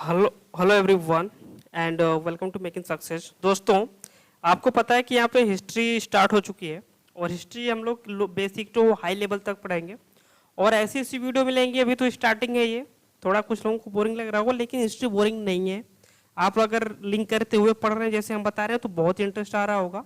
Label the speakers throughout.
Speaker 1: Hello hello everyone and welcome to making success. दोस्तों, आपको पता है कि यहाँ पे हिस्ट्री स्टार्ट हो चुकी है और हिस्ट्री हम लोग बेसिक टू हाई लेवल तक पढ़ाएंगे और ऐसी ऐसी वीडियो मिलेंगी। अभी तो स्टार्टिंग है, ये थोड़ा कुछ लोगों को बोरिंग लग रहा होगा, लेकिन हिस्ट्री बोरिंग नहीं है। आप अगर लिंक करते हुए पढ़ रहे हैं जैसे हम बता रहे हैं तो बहुत इंटरेस्ट आ रहा होगा,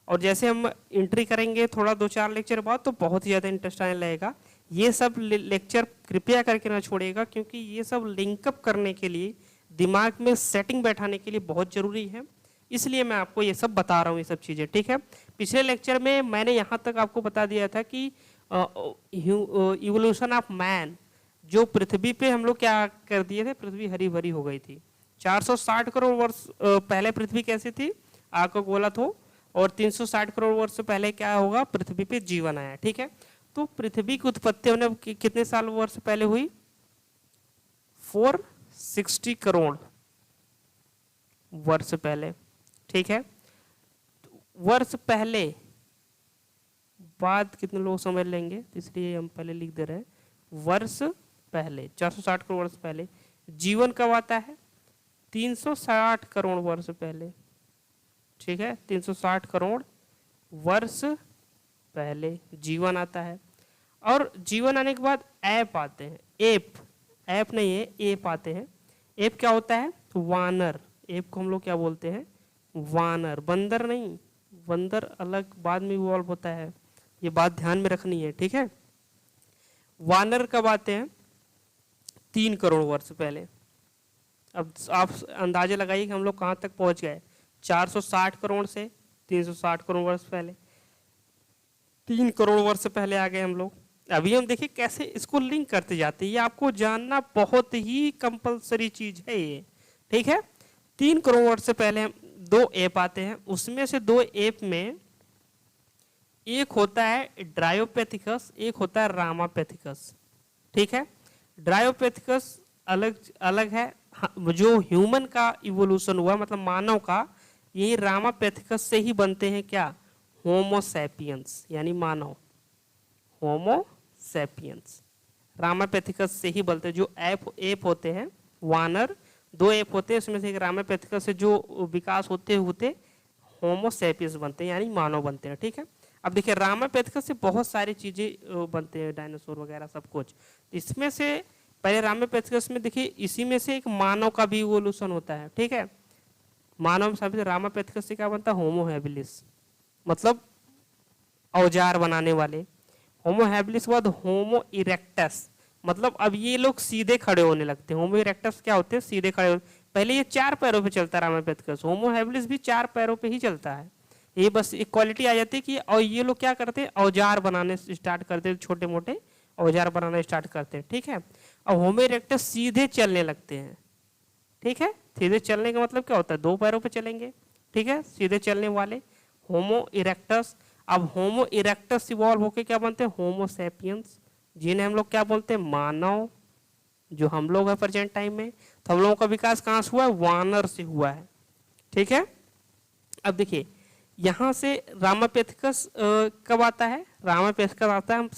Speaker 1: और जैसे हम एंट्री करेंगे थोड़ा 2-4 लेक्चर बाद तो बहुत ही ज़्यादा इंटरेस्ट आने लगेगा। ये सब लेक्चर कृपया करके ना छोड़िएगा, क्योंकि ये सब लिंकअप करने के लिए, दिमाग में सेटिंग बैठाने के लिए बहुत ज़रूरी है। इसलिए मैं आपको ये सब बता रहा हूँ, ये सब चीज़ें। ठीक है, पिछले लेक्चर में मैंने यहाँ तक आपको बता दिया था कि इवोल्यूशन ऑफ मैन, जो पृथ्वी पे हम लोग क्या कर दिए थे, पृथ्वी हरी भरी हो गई थी। 460 करोड़ वर्ष पहले पृथ्वी कैसी थी, आपको बोला था, और 360 करोड़ वर्ष पहले क्या होगा, पृथ्वी पे जीवन आया। ठीक है, तो पृथ्वी की उत्पत्ति होने कितने साल वर्ष पहले हुई, 460 करोड़ वर्ष पहले। ठीक है, वर्ष पहले बाद कितने लोग समझ लेंगे, इसलिए हम पहले लिख दे रहे हैं वर्ष पहले। 460 करोड़ वर्ष पहले जीवन कब आता है, 360 करोड़ वर्ष पहले। ठीक है, 360 करोड़ वर्ष पहले जीवन आता है। और जीवन आने के बाद ऐप आते हैं, ऐप नहीं है, ऐप आते हैं। ऐप क्या होता है, वानर। ऐप को हम लोग क्या बोलते हैं, वानर, बंदर नहीं। बंदर अलग बाद में इवॉल्व होता है, ये बात ध्यान में रखनी है। ठीक है, वानर कब आते हैं, 3 करोड़ वर्ष पहले। अब आप अंदाजे लगाइए कि हम लोग कहाँ तक पहुंच गए, 460 करोड़ से 360 करोड़ वर्ष पहले, 3 करोड़ वर्ष पहले आ गए हम लोग। अभी हम देखिए कैसे इसको लिंक करते जाते हैं, ये आपको जानना बहुत ही कंपलसरी चीज है ये। ठीक है, 3 करोड़ वर्ष से पहले हम 2 ऐप आते हैं, उसमें से 2 ऐप में एक होता है ड्रायोपैथिकस, एक होता है रामापैथिकस। ठीक है, ड्रायोपैथिकस अलग अलग है, जो ह्यूमन का इवोल्यूशन हुआ, मतलब मानव का, यही रामापैथिकस से ही बनते हैं क्या, होमोसैपियंस, यानी मानव, होमोसैपियंस रामापैथिकस से ही बनते हैं। जो ऐप होते हैं वानर, 2 ऐप होते हैं, उसमें से एक रामापैथिकस से जो विकास होते होते होमोसैपियंस बनते हैं, यानी मानव बनते हैं। ठीक है, अब देखिए रामापैथिकस से बहुत सारी चीजें बनते हैं, डायनासोर वगैरह सब कुछ। इसमें से पहले रामापैथिकस में देखिए, इसी में से एक मानव का भी इवोल्यूशन होता है। ठीक है, मानव में रामापैथिकस से क्या बनता है, होमो हैबिलिस, मतलब औजार बनाने वाले। होमो हैबिलिस के बाद होमो इरेक्टस, मतलब अब ये लोग सीधे खड़े होने लगते हैं। होमो इरेक्टस क्या होते हैं, सीधे खड़े। पहले ये 4 पैरों पे चलता है रामापैथिकस, होमो हैबिलिस भी 4 पैरों पे ही चलता है। ये बस इक्वालिटी आ जाती है कि, और ये लोग क्या करते हैं, औजार बनाने स्टार्ट करते हैं, छोटे मोटे औजार बनाना स्टार्ट करते हैं। ठीक है, और होमो इरेक्टस सीधे चलने लगते हैं। ठीक है, सीधे चलने का मतलब क्या होता है, 2 पैरों पे चलेंगे। ठीक है, सीधे चलने वाले होमो इरेक्टस। अब होमो इरेक्टस इवॉल्व होके क्या बनते हैं, होमो सैपियंस, जिन्हें हम लोग क्या बोलते हैं, मानव, जो हम लोग है प्रेजेंट टाइम में। तो हम लोगों का विकास कहाँ से हुआ है, वानर से हुआ है। ठीक है, अब देखिए यहाँ से रामापैथिकस कब आता है, रामापैथिकस आता है, हम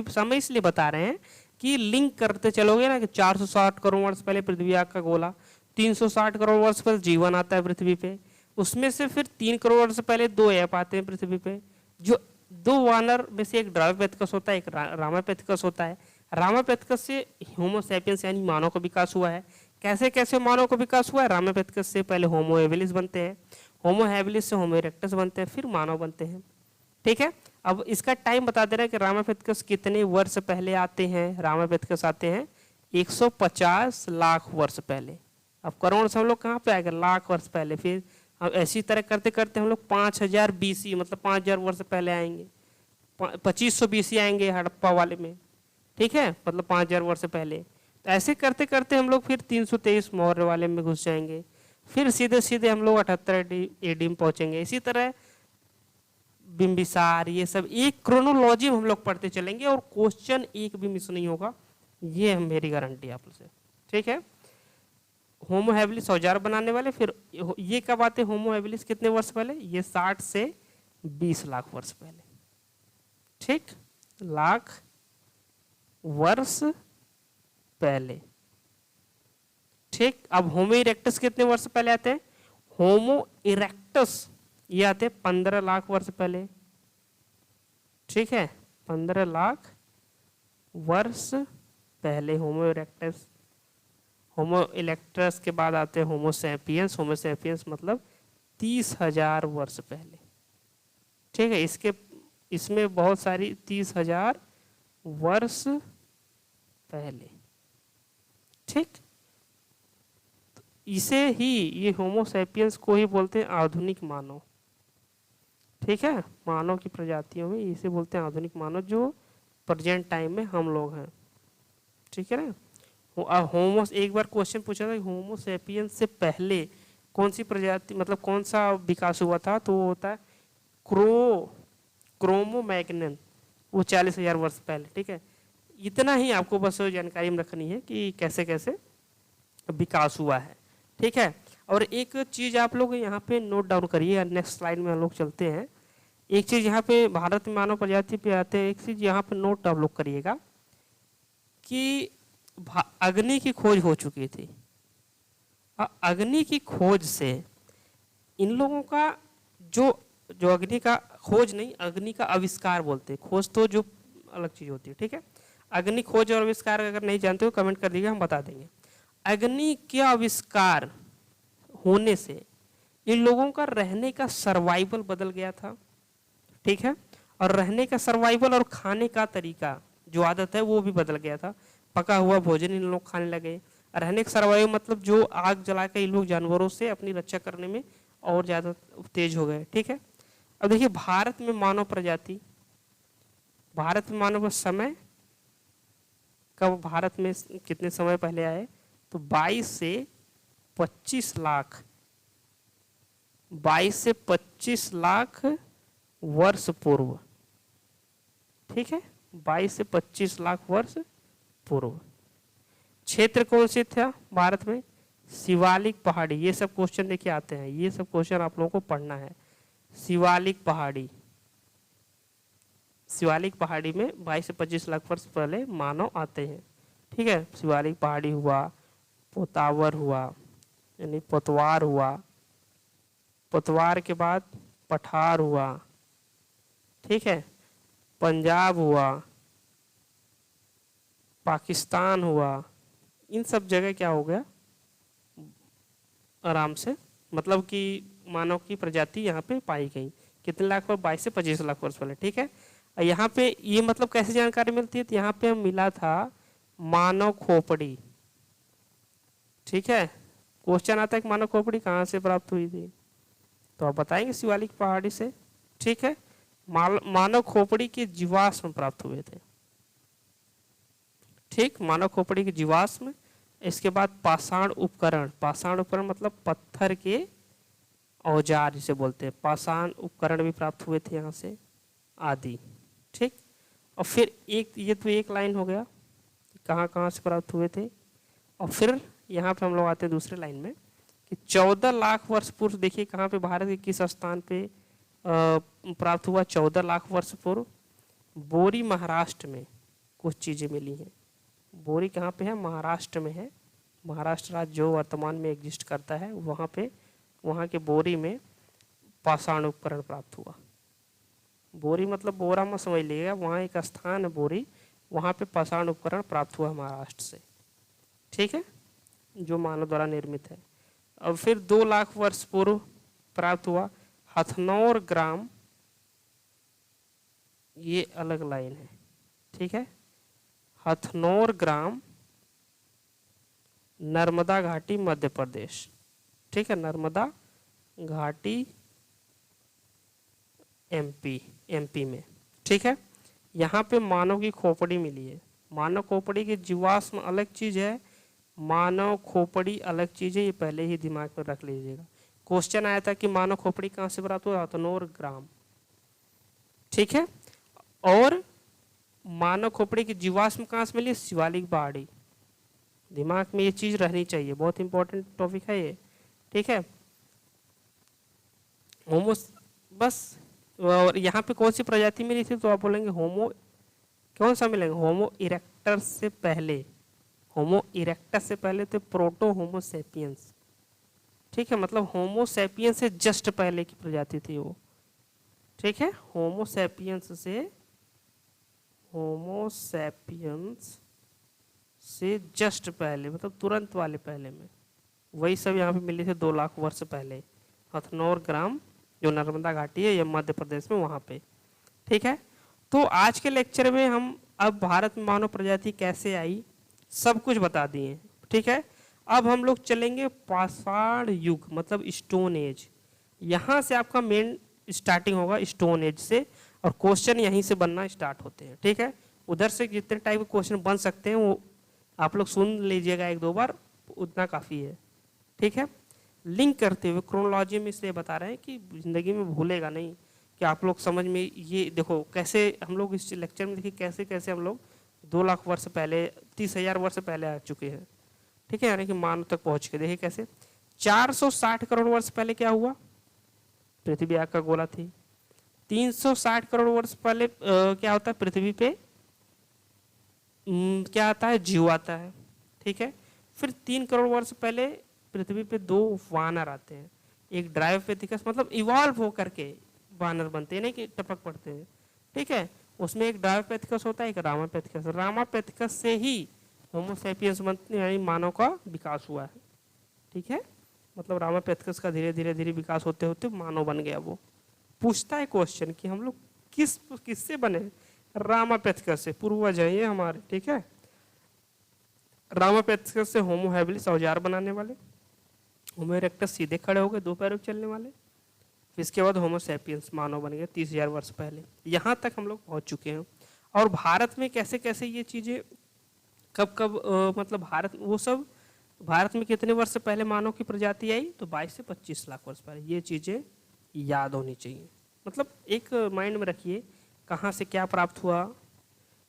Speaker 1: समय इसलिए बता रहे हैं कि लिंक करते चलोगे ना, कि 460 करोड़ वर्ष पहले पृथ्वी आग का गोला, 360 करोड़ वर्ष पहले जीवन आता है पृथ्वी पे, उसमें से फिर 3 करोड़ वर्ष पहले 2 ऐप आते हैं पृथ्वी पे, जो 2 वानर में से एक ड्रायोपैथिकस होता है, एक रामापैथिकस होता है। रामापैथिकस से होमो सैपियंस यानी मानव का विकास हुआ है। कैसे कैसे मानव का विकास हुआ है, रामापैथिकस से पहले होमो हैबिलिस बनते हैं, होमो हैबिलिस से होमो इरेक्टस बनते हैं, फिर मानव बनते हैं। ठीक है, अब इसका टाइम बता दे रहे हैं कि रामापैथिकस कितने वर्ष पहले आते हैं। रामापैथिकस आते हैं 150 लाख वर्ष पहले। अब करोड़ से हम लोग कहाँ पे आएगा, लाख वर्ष पहले। फिर हम ऐसी तरह करते करते हम लोग 5000 BC, मतलब 5000 वर्ष पहले आएंगे, 2500 BC आएंगे हड़प्पा वाले में। ठीक है, मतलब 5000 वर्ष पहले। तो ऐसे करते करते हम लोग फिर 323 मौर्य वाले में घुस जाएंगे, फिर सीधे सीधे हम लोग 78 AD में पहुंचेंगे। इसी तरह बिंबिसार, ये सब एक क्रोनोलॉजी हम लोग पढ़ते चलेंगे, और क्वेश्चन एक भी मिस नहीं होगा, ये मेरी गारंटी आप से। ठीक है, होमो हैबिलिस औजार बनाने वाले, फिर ये कब आते, होमो हैबिलिस कितने वर्ष पहले, ये 60 से 20 लाख वर्ष पहले। ठीक, लाख वर्ष पहले। ठीक। अब होमो इरेक्टस कितने वर्ष पहले आते हैं? होमो इरेक्टस ये आते हैं 15 लाख वर्ष पहले, ठीक है, 15 लाख वर्ष पहले होमो इरेक्टस। होमो इरेक्टस के बाद आते हैं होमो सैपियंस। होमो सैपियंस मतलब 30,000 वर्ष पहले, ठीक है। इसमें बहुत सारी 30,000 वर्ष पहले, ठीक। तो इसे ही ये होमो सैपियंस को ही बोलते हैं आधुनिक मानव, ठीक है। मानव की प्रजातियों में इसे बोलते हैं आधुनिक मानव, जो प्रेजेंट टाइम में हम लोग हैं, ठीक है ना। होमो, एक बार क्वेश्चन पूछा था होमो सैपियंस से पहले कौन सी प्रजाति, मतलब कौन सा विकास हुआ था, तो वो होता है क्रोमो मैग्नन, वो 40,000 वर्ष पहले, ठीक है। इतना ही आपको बस जानकारी में रखनी है कि कैसे कैसे विकास हुआ है, ठीक है। और एक चीज आप लोग यहाँ पे नोट डाउन करिए, नेक्स्ट स्लाइड में हम लोग चलते हैं। एक चीज यहाँ पे भारत में मानव प्रजाति पे आते हैं, एक चीज यहाँ पे नोट आप लोग करिएगा कि अग्नि की खोज हो चुकी थी। अग्नि की खोज से इन लोगों का जो अग्नि का खोज नहीं, अग्नि का आविष्कार बोलते हैं, खोज तो जो अलग चीज होती है, ठीक है। अग्नि खोज और आविष्कार अगर नहीं जानते हो कमेंट कर दीजिएगा, हम बता देंगे। अग्नि के आविष्कार होने से इन लोगों का रहने का सर्वाइवल बदल गया था, ठीक है। और रहने का सर्वाइवल और खाने का तरीका जो आदत है वो भी बदल गया था। पका हुआ भोजन इन लोग खाने लगे। रहने का सर्वाइवल मतलब जो आग जला के इन लोग जानवरों से अपनी रक्षा करने में और ज्यादा तेज हो गए, ठीक है। अब देखिए भारत में मानव प्रजाति, भारत में मानव समय कब, भारत में कितने समय पहले आए, तो 22 से 25 लाख, 22 से 25 लाख वर्ष पूर्व, ठीक है, 22 से 25 लाख वर्ष पूर्व। क्षेत्र कौन से था भारत में? शिवालिक पहाड़ी। ये सब क्वेश्चन देखिए आते हैं, ये सब क्वेश्चन आप लोगों को पढ़ना है। शिवालिक पहाड़ी, शिवालिक पहाड़ी में 22 से 25 लाख वर्ष पहले मानव आते हैं, ठीक है। शिवालिक पहाड़ी हुआ, पोतावर हुआ यानी पोतवार हुआ, पोतवार के बाद पठार हुआ, ठीक है, पंजाब हुआ, पाकिस्तान हुआ, इन सब जगह क्या हो गया आराम से, मतलब कि मानव की प्रजाति यहाँ पे पाई गई। कितने लाख पर? 22 से 25 लाख वर्ष पहले, ठीक है। यहाँ पे ये मतलब कैसे जानकारी मिलती है, तो यहाँ पे मिला था मानव खोपड़ी, ठीक है। क्वेश्चन आता है कि मानव खोपड़ी कहाँ से प्राप्त हुई थी, तो आप बताएंगे शिवालिक पहाड़ी से, ठीक है। मानव खोपड़ी के जीवाश्म प्राप्त हुए थे, ठीक, मानव खोपड़ी के जीवाश्म। इसके बाद पाषाण उपकरण, पाषाण उपकरण मतलब पत्थर के औजार जिसे बोलते हैं, पाषाण उपकरण भी प्राप्त हुए थे यहाँ से आदि, ठीक। और फिर एक, ये तो एक लाइन हो गया कहाँ कहाँ से प्राप्त हुए थे। और फिर यहाँ पे हम लोग आते हैं दूसरे लाइन में कि 14 लाख वर्ष पूर्व, देखिए कहाँ पे भारत के किस स्थान पे प्राप्त हुआ 14 लाख वर्ष पूर्व। बोरी महाराष्ट्र में कुछ चीजें मिली हैं। बोरी कहाँ पे है? महाराष्ट्र में है। महाराष्ट्र राज्य जो वर्तमान में एग्जिस्ट करता है वहाँ पे, वहाँ के बोरी में पाषाण उपकरण प्राप्त हुआ। बोरी मतलब बोरा में समझ लीजिएगा, वहाँ एक स्थान है बोरी, वहाँ पे पाषाण उपकरण प्राप्त हुआ महाराष्ट्र से, ठीक है, जो मानव द्वारा निर्मित है। अब फिर 2 लाख वर्ष पूर्व प्राप्त हुआ हथनौर ग्राम, ये अलग लाइन है, ठीक है। हथनौर ग्राम नर्मदा घाटी मध्य प्रदेश, ठीक है, नर्मदा घाटी एमपी में, ठीक है। यहाँ पे मानव की खोपड़ी मिली है। मानव खोपड़ी के जीवाश्म अलग चीज है, मानव खोपड़ी अलग चीज है, ये पहले ही दिमाग में रख लीजिएगा। क्वेश्चन आया था कि मानव खोपड़ी कहाँ से प्राप्त हुआ? हथनौर ग्राम, ठीक है। और मानव खोपड़ी की जीवाश्म कहाँ से मिली? शिवालिक पहाड़ी। दिमाग में ये चीज रहनी चाहिए, बहुत इंपॉर्टेंट टॉपिक है ये, ठीक है। होमो, बस, और यहाँ पे कौन सी प्रजाति मिली थी? तो आप बोलेंगे होमो, कौन सा मिलेंगे? होमो इरेक्टस से पहले, होमो इरेक्टस से पहले थे प्रोटो होमो सेपियंस, ठीक है, मतलब होमो सेपियंस से जस्ट पहले की प्रजाति थी वो, ठीक है, होमो सेपियंस से जस्ट पहले, मतलब तुरंत वाले पहले में, वही सब यहाँ पे मिले थे 2 लाख वर्ष पहले, हथनौर ग्राम जो नर्मदा घाटी है, ये मध्य प्रदेश में, वहाँ पे, ठीक है। तो आज के लेक्चर में हम अब भारत में मानव प्रजाति कैसे आई सब कुछ बता दिए, ठीक है। अब हम लोग चलेंगे पाषाण युग, मतलब स्टोन एज। यहाँ से आपका मेन स्टार्टिंग होगा स्टोन एज से, और क्वेश्चन यहीं से बनना स्टार्ट होते हैं, ठीक है। उधर से जितने टाइप के क्वेश्चन बन सकते हैं वो आप लोग सुन लीजिएगा 1-2 बार, उतना काफ़ी है, ठीक है। लिंक करते हुए क्रोनोलॉजी में इसलिए बता रहे हैं कि ज़िंदगी में भूलेगा नहीं, कि आप लोग समझ में, ये देखो कैसे हम लोग इस लेक्चर में देखिए कैसे कैसे हम लोग 2 लाख वर्ष पहले, 30,000 वर्ष पहले आ चुके हैं, ठीक है, यानी कि मानव तक पहुंच के देखिए कैसे। 460 करोड़ वर्ष पहले क्या हुआ, पृथ्वी आग का गोला थी। 360 करोड़ वर्ष पहले क्या होता है पृथ्वी पे, क्या आता है, जीव आता है, ठीक है। फिर 3 करोड़ वर्ष पहले पृथ्वी पे 2 वानर आते हैं, एक ड्रायोपेथिकस, मतलब इवॉल्व होकर के वानर बनते हैं, नहीं कि टपक पड़ते हैं, ठीक है। उसमें एक ड्रायोपेथिकस होता है, एक रामापेथिकस। रामापेथिकस से ही होमोसेपियंस बनते, यानी मानव का विकास हुआ है, ठीक है। मतलब रामापेथिकस का धीरे धीरे धीरे विकास होते होते मानव बन गया। वो पूछता है क्वेश्चन कि हम लोग किससे बने, रामापेथिकस से, पूर्वज है ये हमारे, ठीक है। रामापेथिकस से होमो हैबिलिस औजार बनाने वाले, होमो इरेक्टस सीधे खड़े हो गए 2 पैरों चलने वाले, इसके बाद होमो सेपियंस मानव बन गए 30,000 वर्ष पहले। यहाँ तक हम लोग पहुँच चुके हैं। और भारत में कैसे कैसे ये चीज़ें कब कब मतलब वो सब भारत में कितने वर्ष पहले मानव की प्रजाति आई, तो 22 से 25 लाख वर्ष पहले। ये चीज़ें याद होनी चाहिए, मतलब एक माइंड में रखिए कहाँ से क्या प्राप्त हुआ।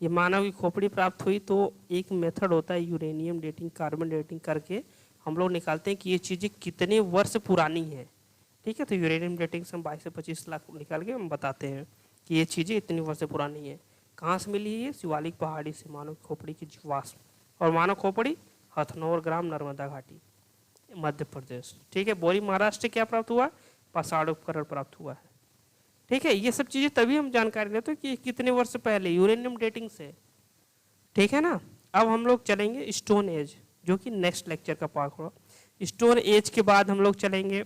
Speaker 1: ये मानव की खोपड़ी प्राप्त हुई तो एक मेथड होता है यूरेनियम डेटिंग, कार्बन डेटिंग करके हम लोग निकालते हैं कि ये चीज़ें कितने वर्ष पुरानी है, ठीक है। तो यूरेनियम डेटिंग से हम 22 से 25 लाख निकाल के हम बताते हैं कि ये चीज़ें इतनी वर्ष पुरानी है। कहाँ से मिली है, शिवालिक पहाड़ी से मानव खोपड़ी की जीवाश्म, और मानव खोपड़ी हथनौर ग्राम नर्मदा घाटी मध्य प्रदेश, ठीक है। बोरी महाराष्ट्र क्या प्राप्त हुआ, पाषाण उपकरण प्राप्त हुआ है, ठीक है। ये सब चीज़ें तभी हम जानकारी लेते हैं कि कितने वर्ष पहले, यूरेनियम डेटिंग से, ठीक है ना। अब हम लोग चलेंगे स्टोन एज, जो कि नेक्स्ट लेक्चर का पार्ट होगा। स्टोन एज के बाद हम लोग चलेंगे,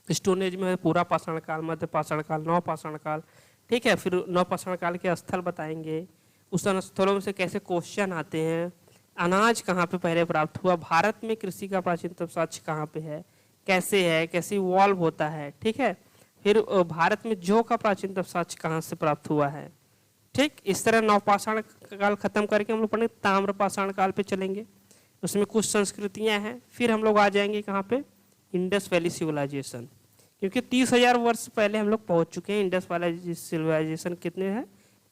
Speaker 1: स्टोन एज में पूरा पाषाण काल, मध्य पाषाण काल, नव पाषाण काल, ठीक है। फिर नव पाषाण काल के स्थल बताएंगे, उस स्थलों में से कैसे क्वेश्चन आते हैं, अनाज कहाँ पे पहले प्राप्त हुआ, भारत में कृषि का प्राचीनतम साक्ष्य कहाँ पे है, कैसे इवॉल्व होता है, ठीक है। फिर भारत में जौ का प्राचीनतम साक्ष्य कहाँ से प्राप्त हुआ है, ठीक। इस तरह नवपाषाण काल खत्म करके हम लोग पढ़ेंगे ताम्र पाषाण काल पे चलेंगे, उसमें कुछ संस्कृतियां हैं। फिर हम लोग आ जाएंगे कहाँ पे, इंडस वैली सिविलाइजेशन, क्योंकि 30,000 वर्ष पहले हम लोग पहुंच चुके हैं। इंडस वैली सिविलाइजेशन कितने है,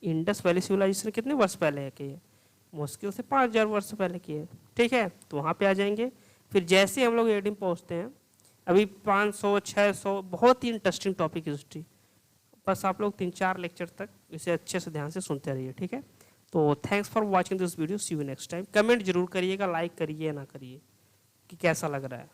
Speaker 1: इंडस वैली सिविलाइजेशन कितने वर्ष पहले है कि मुश्किल से 5,000 वर्ष पहले की है, ठीक है। तो वहाँ पे आ जाएंगे। फिर जैसे हम लोग एडिम पहुँचते हैं, अभी 500 600 बहुत ही इंटरेस्टिंग टॉपिक हिस्ट्री, बस आप लोग 3-4 लेक्चर तक इसे अच्छे से ध्यान से सुनते रहिए, ठीक है। तो thanks for watching this video, see you next time. Comment जरूर करिएगा, लाइक करिए ना करिए कि कैसा लग रहा है।